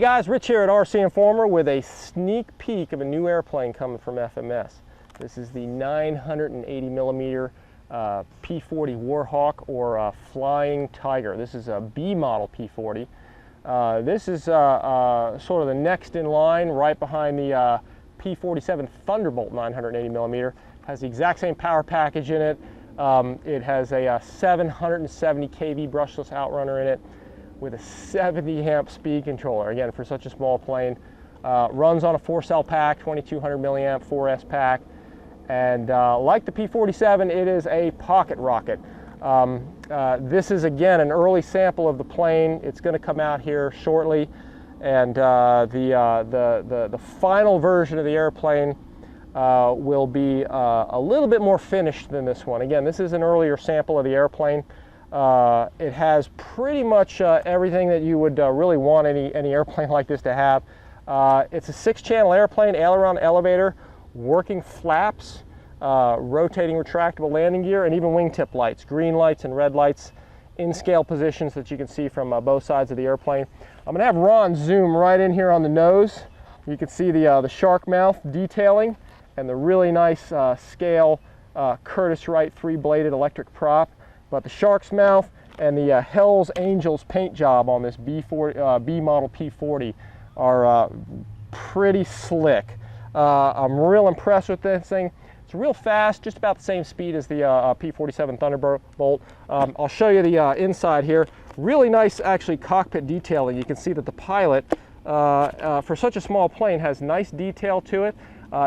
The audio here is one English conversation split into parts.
guys, Rich here at RCINFORMER with a sneak peek of a new airplane coming from FMS. This is the 980 millimeter P-40 Warhawk, or Flying Tiger. This is a B model P-40. This is sort of the next in line, right behind the P-47 Thunderbolt 980 millimeter. Has the exact same power package in it. It has a 770 kV brushless outrunner in it, with a 70 amp speed controller. Again, for such a small plane. Runs on a 4-cell pack, 2200 milliamp 4S pack. And like the P-47, it is a pocket rocket. This is, again, an early sample of the plane. It's going to come out here shortly. And the final version of the airplane will be a little bit more finished than this one. Again, this is an earlier sample of the airplane. It has pretty much everything that you would really want any airplane like this to have. It's a 6-channel airplane, aileron, elevator, working flaps, rotating retractable landing gear, and even wingtip lights, green lights and red lights in scale positions that you can see from both sides of the airplane. I'm going to have Ron zoom right in here on the nose. You can see the shark mouth detailing and the really nice scale Curtiss-Wright 3-bladed electric prop. But the shark's mouth and the Hell's Angels paint job on this B model P-40 are pretty slick. I'm real impressed with this thing. It's real fast, just about the same speed as the P-47 Thunderbolt. I'll show you the inside here. Really nice, actually, cockpit detailing. You can see that the pilot, for such a small plane, has nice detail to it.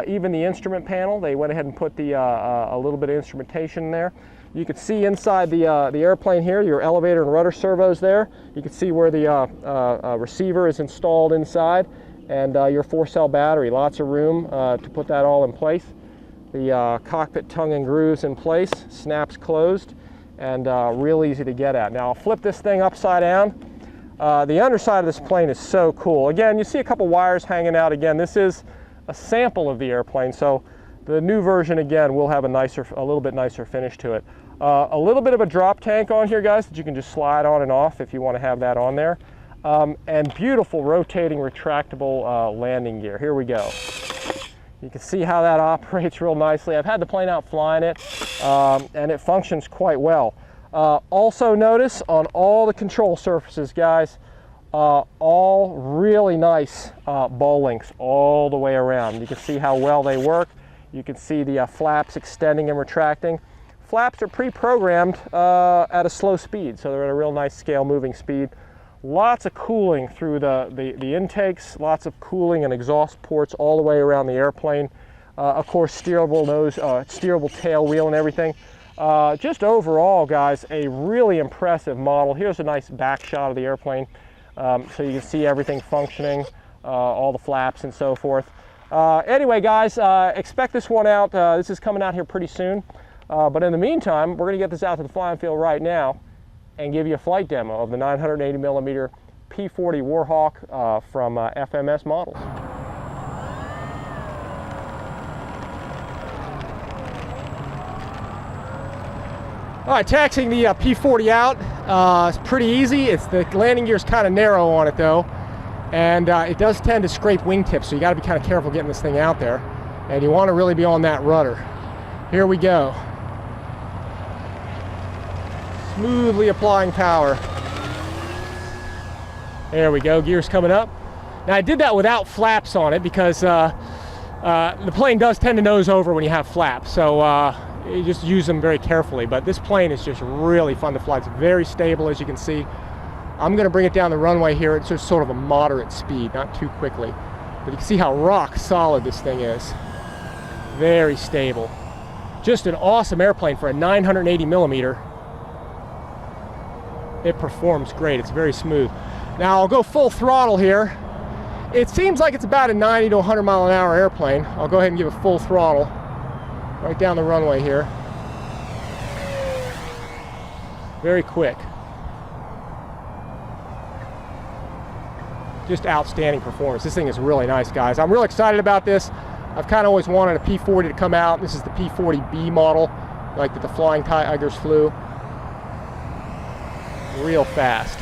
Even the instrument panel, they went ahead and put a little bit of instrumentation in there. You can see inside the airplane here, your elevator and rudder servos there. You can see where the receiver is installed inside, and your 4-cell battery. Lots of room to put that all in place. The cockpit tongue and grooves in place, snaps closed, and real easy to get at. Now I'll flip this thing upside down. The underside of this plane is so cool. Again, you see a couple wires hanging out. Again, this is a sample of the airplane, so the new version, again, will have a little bit nicer finish to it. A little bit of a drop tank on here, guys, that you can just slide on and off if you want to have that on there. And beautiful rotating retractable landing gear. Here we go. You can see how that operates real nicely. I've had the plane out flying it, and it functions quite well. Also notice on all the control surfaces, guys, all really nice ball links all the way around. You can see how well they work. You can see the flaps extending and retracting. Flaps are pre-programmed at a slow speed, so they're at a real nice scale moving speed. Lots of cooling through the intakes, lots of cooling and exhaust ports all the way around the airplane. Of course, steerable nose, steerable tail wheel and everything. Just overall, guys, a really impressive model. Here's a nice back shot of the airplane, so you can see everything functioning, all the flaps and so forth. Anyway, guys, expect this one out. This is coming out here pretty soon. But in the meantime, we're going to get this out to the flying field right now and give you a flight demo of the 980 millimeter P-40 Warhawk from FMS Models. All right, taxiing the P-40 out. It's pretty easy. The landing gear is kind of narrow on it though, and it does tend to scrape wingtips, so you got to be kind of careful getting this thing out there, and you want to really be on that rudder. Here we go. Smoothly applying power. There we go, gears coming up. Now I did that without flaps on it because the plane does tend to nose over when you have flaps, so you just use them very carefully. But this plane is just really fun to fly. It's very stable, as you can see. I'm going to bring it down the runway here. It's just sort of a moderate speed, not too quickly. But you can see how rock solid this thing is. Very stable. Just an awesome airplane for a 980 millimeter. It performs great. It's very smooth. Now I'll go full throttle here. It seems like it's about a 90 to 100 mile an hour airplane. I'll go ahead and give it full throttle right down the runway here. Very quick. Just outstanding performance. This thing is really nice, guys. I'm really excited about this. I've kind of always wanted a P-40 to come out. This is the P-40B model, like that the Flying Tigers flew. Real fast.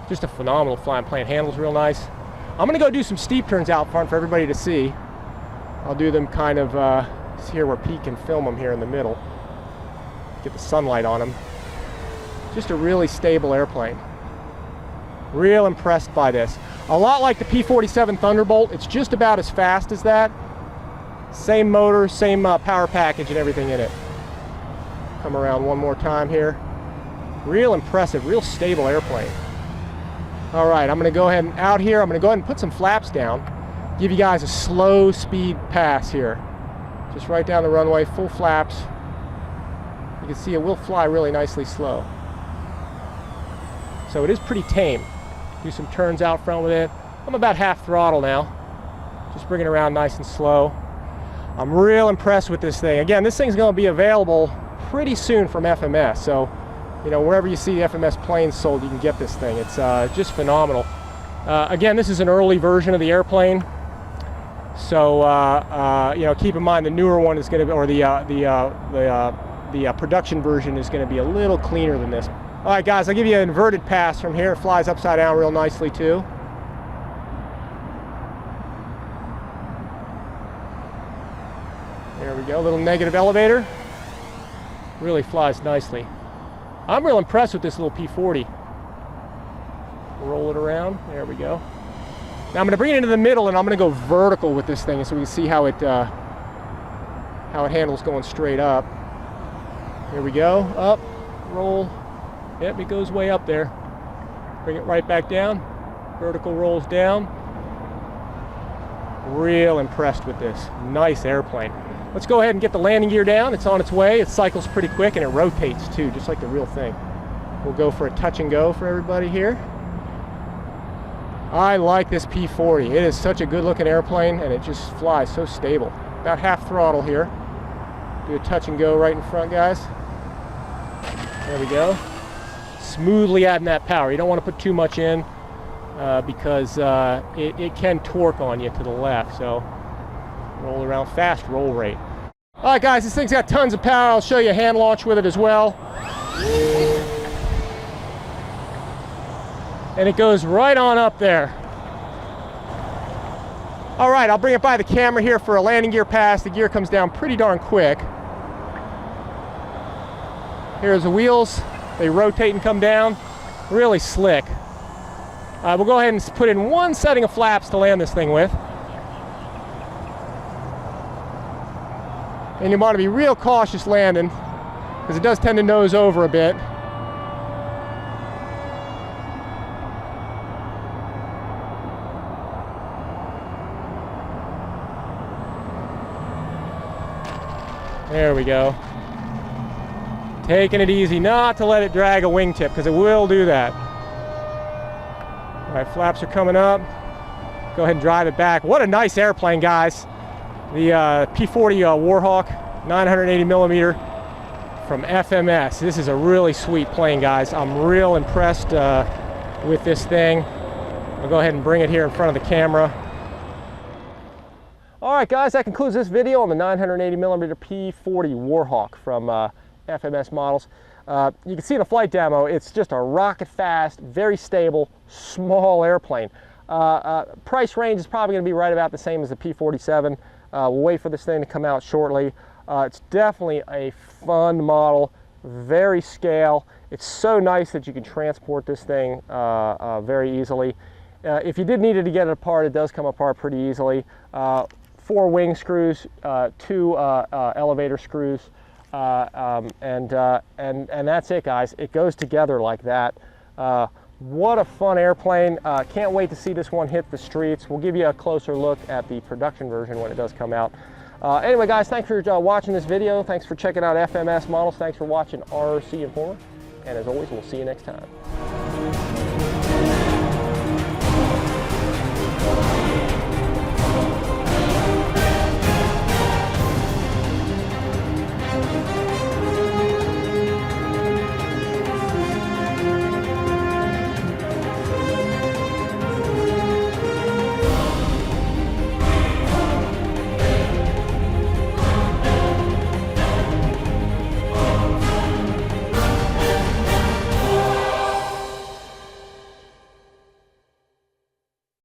Just a phenomenal flying plane. Handles real nice. I'm gonna go do some steep turns out front for everybody to see. I'll do them kind of here where Pete can film them here in the middle. Get the sunlight on them. Just a really stable airplane. Real impressed by this. A lot like the P-47 Thunderbolt. It's just about as fast as that. Same motor, same power package and everything in it. Come around one more time here. Real impressive, real stable airplane. All right, I'm gonna go ahead and out here, I'm gonna go ahead and put some flaps down. Give you guys a slow speed pass here. Just right down the runway, full flaps. You can see it will fly really nicely slow. So it is pretty tame. Do some turns out front with it. I'm about half throttle now. Just bring it around nice and slow. I'm real impressed with this thing. Again, this thing's gonna be available pretty soon from FMS. So, you know, wherever you see FMS planes sold, you can get this thing. It's just phenomenal. Again, this is an early version of the airplane. So, you know, keep in mind the newer one is gonna be, or the production version is gonna be a little cleaner than this. All right, guys, I'll give you an inverted pass from here. It flies upside down real nicely too. There we go, a little negative elevator. Really flies nicely. I'm real impressed with this little P-40. Roll it around, there we go. Now I'm gonna bring it into the middle and I'm gonna go vertical with this thing so we can see how it handles going straight up. Here we go, up, roll. Yep, it goes way up there. Bring it right back down. Vertical rolls down. Real impressed with this. Nice airplane. Let's go ahead and get the landing gear down. It's on its way. It cycles pretty quick and it rotates too, just like the real thing. We'll go for a touch and go for everybody here. I like this P-40. It is such a good looking airplane and it just flies so stable. About half throttle here. Do a touch and go right in front, guys. There we go. Smoothly adding that power. You don't want to put too much in because it can torque on you to the left. So roll around, fast roll rate. All right, guys, this thing's got tons of power. I'll show you a hand launch with it as well. And it goes right on up there. All right, I'll bring it by the camera here for a landing gear pass. The gear comes down pretty darn quick. Here's the wheels. They rotate and come down. Really slick. We'll go ahead and put in one setting of flaps to land this thing with. And you want to be real cautious landing because it does tend to nose over a bit. There we go. Taking it easy, not to let it drag a wingtip because it will do that. All right, flaps are coming up. Go ahead and drive it back. What a nice airplane, guys. The P-40 Warhawk, 980 millimeter from FMS. This is a really sweet plane, guys. I'm real impressed with this thing. I'll go ahead and bring it here in front of the camera. All right, guys, that concludes this video on the 980 millimeter P-40 Warhawk from FMS models. You can see in the flight demo, it's just a rocket fast, very stable, small airplane. Price range is probably going to be right about the same as the P-47. We'll wait for this thing to come out shortly. It's definitely a fun model, very scale. It's so nice that you can transport this thing very easily. If you did need to get it apart, it does come apart pretty easily. 4 wing screws, 2 elevator screws, and that's it, guys. It goes together like that. What a fun airplane. Can't wait to see this one hit the streets. We'll give you a closer look at the production version when it does come out. Anyway, guys, thanks for watching this video. Thanks for checking out FMS models. Thanks for watching RC Informer. And as always, we'll see you next time.